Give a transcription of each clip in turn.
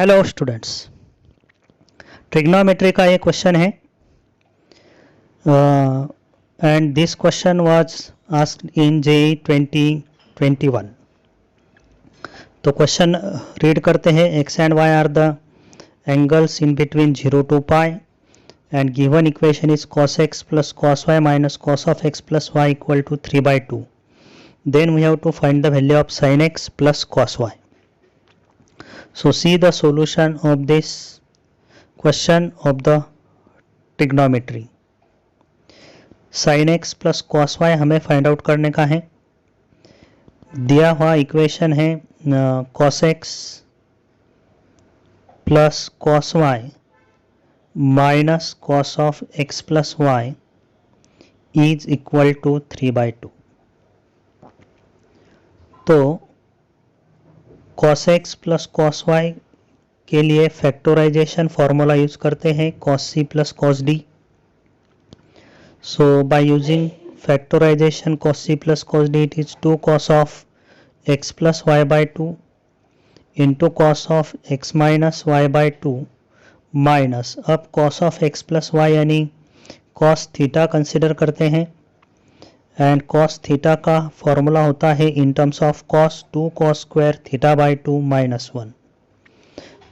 Hello students, trigonometry का ये question है and this question was asked in JEE 2021। तो क्वेश्चन रीड करते हैं। X and y are the angles in between 0 to pi and given equation is cos x plus cos y minus cos of x plus y equal to 3/2. Then we have to find the value of sin x plus cos y. So see the solution of this question of the trigonometry. Sin x plus cos y हमें find out करने का है। दिया हुआ equation है cos x plus cos y minus cos of x plus y is equal to 3/2। तो cos x plus cos y के लिए फैक्टराइजेशन फॉर्मूला यूज करते हैं cos c plus cos d। So by using factorisation cos c plus cos d it is 2 cos of x plus y by 2 into cos of x minus y by 2 minus अब cos of x plus y यानी cos theta consider करते हैं and cos theta का formula होता है in terms of cos 2 cos square theta by 2 minus 1।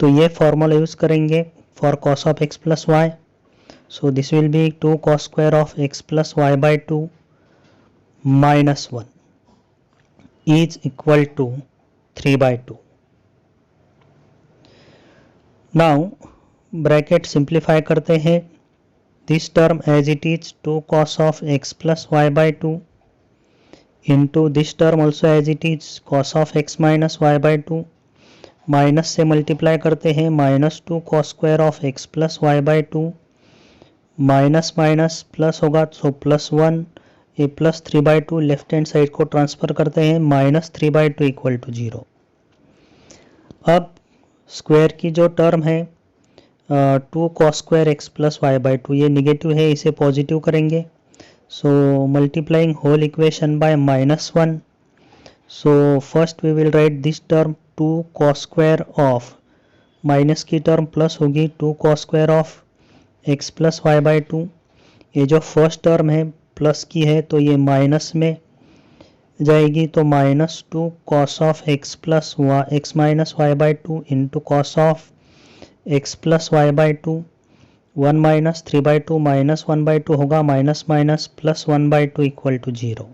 तो ये formula use करेंगे for cos of x plus y. So this will be 2 cos square of x plus y by 2 minus 1 is equal to 3/2। Now bracket simplify करते हैं। This term as it is 2 cos of x plus y by 2 into this term also as it is cos of x minus y by 2 minus से multiply करते हैं minus 2 cos square of x plus y by 2 minus minus plus होगा so plus 1 ये plus 3/2 left hand side को transfer करते हैं minus 3/2 equal to 0। अब square की जो टर्म है 2 cos square x plus y by 2 ये निगेटिव है, इसे पॉजिटिव करेंगे। So multiplying whole equation by minus 1। So first we will write this term 2 cos square of minus की टर्म प्लस होगी 2 cos square of x plus y by 2। ये जो first term है plus की है तो ये माइनस में जाएगी तो minus 2 cos of x plus x minus y by 2 into cos of x plus y by 2 1 minus 3/2 minus 1/2 होगा minus minus plus 1/2 equal to 0।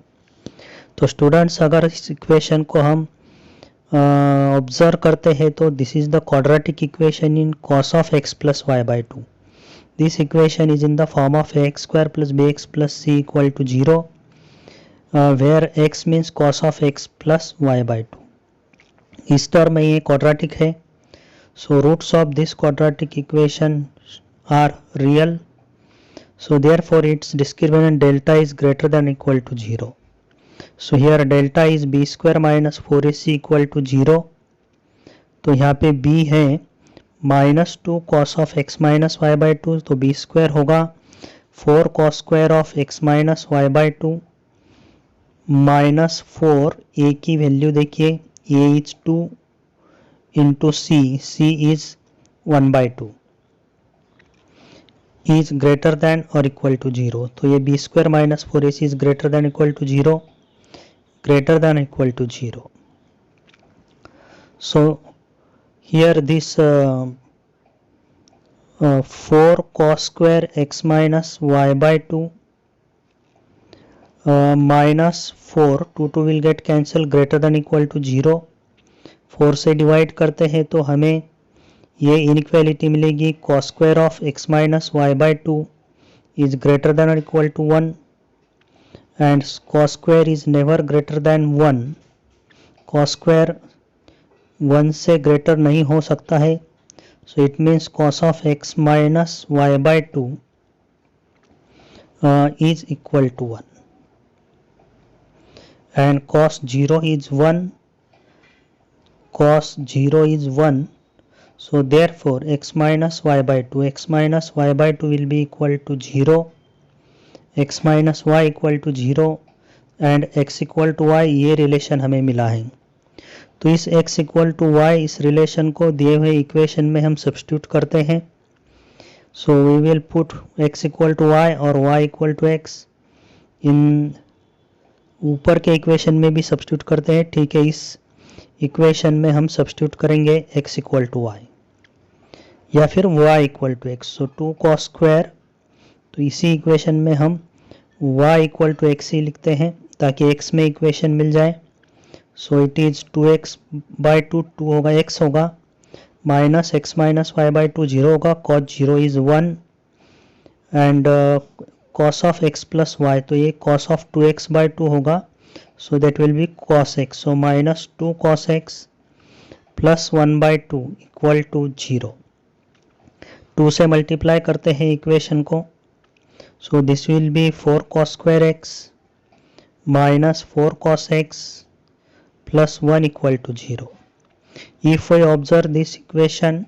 तो स्टूडेंट्स अगर इस इक्वेशन को हम ऑब्जर्व करते हैं तो this is the quadratic equation in cos of x plus y by 2। This equation is in the form of ax square plus bx plus c equal to 0 where x means cos of x plus y by 2। इस term में ये quadratic है। So roots of this quadratic equation are real. So therefore its discriminant delta is greater than or equal to 0. So here delta is b square minus 4ac equal to 0. तो यहाँ पे b है minus 2 cos of x minus y by 2 तो b square होगा 4 cos square of x minus y by 2 minus 4 a की value देखिए a is 2 into c is 1/2 is greater than or equal to 0। तो ये b square minus 4ac is greater than equal to 0 greater than equal to 0। so here this 4 cos square x minus y by 2 minus 4 2 will get cancel greater than equal to 0। 4 से divide करते हैं तो हमें ये inequality मिलेगी cos square of x minus y by 2 is greater than और equal to 1 and cos square is never greater than 1। cos square 1 से greater नहीं हो सकता है। So it means cos of x minus y by 2 is equal to 1 and cos 0 is 1 cos 0 is 1 so therefore x minus y by 2 will be equal to 0 x minus y equal to 0 and x equal to y ये relation हमें मिला है। तो इस x equal to y इस relation को दिए हुए इक्वेशन में हम सब्स्टिट्यूट करते हैं। So we will put x equal to y और y इक्वल टू x। इन ऊपर के इक्वेशन में भी सब्स्टिट्यूट करते हैं, ठीक है। इस इक्वेशन में हम सब्स्टिट्यूट करेंगे x इक्वल टू वाई या फिर y equal to x। So 2 cos square, तो इसी इक्वेशन में हम y इक्वल टू x ही लिखते हैं ताकि x में इक्वेशन मिल जाए। So it is 2x by 2 होगा, x होगा, minus x minus y by 2 0 होगा, cos 0 is 1 and cos of x plus y, तो ये cos ऑफ 2x बाई 2 होगा। So that will be cos x। So minus 2 cos x plus 1 by 2 equal to 0। 2 से multiply करते हैं equation को। So this will be 4 cos square x minus 4 cos x plus 1 equal to 0. If I observe this equation,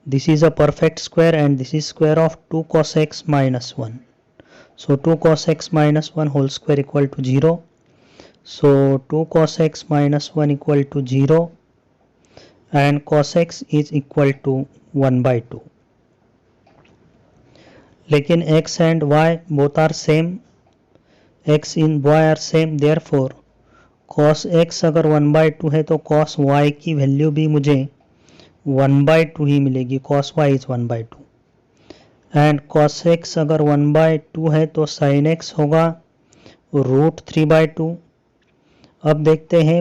this is a perfect square and this is square of 2 cos x minus 1. So 2 cos x minus 1 whole square equal to 0. So 2 cos x minus 1 equal to 0 and cos x is equal to 1 by 2. लेकिन x and y both are same, x in y are same, therefore cos x अगर 1 by 2 है तो cos y की value भी मुझे 1 by 2 ही मिलेगी। cos y is 1 by 2 and cos x अगर 1 by 2 है तो sin x होगा √3 बाई 2। अब देखते हैं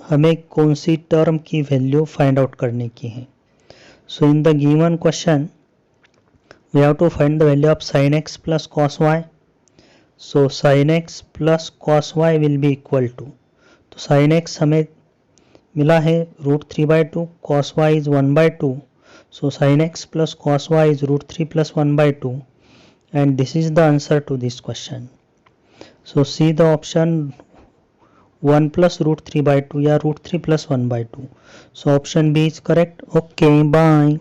हमें कौन सी टर्म की वैल्यू फाइंड आउट करने की है। So in the given question we have to find the value of sin x plus cos y। So sin x plus cos y will be equal to, तो sin x हमें मिला है √3 by 2, cos y is 1 by 2, so sin x plus cos y is √3 plus 1 by 2 and this is the answer to this question. So see the option 1 plus √3 by 2 या √3 plus 1 by 2। So option B is correct. Okay, bye.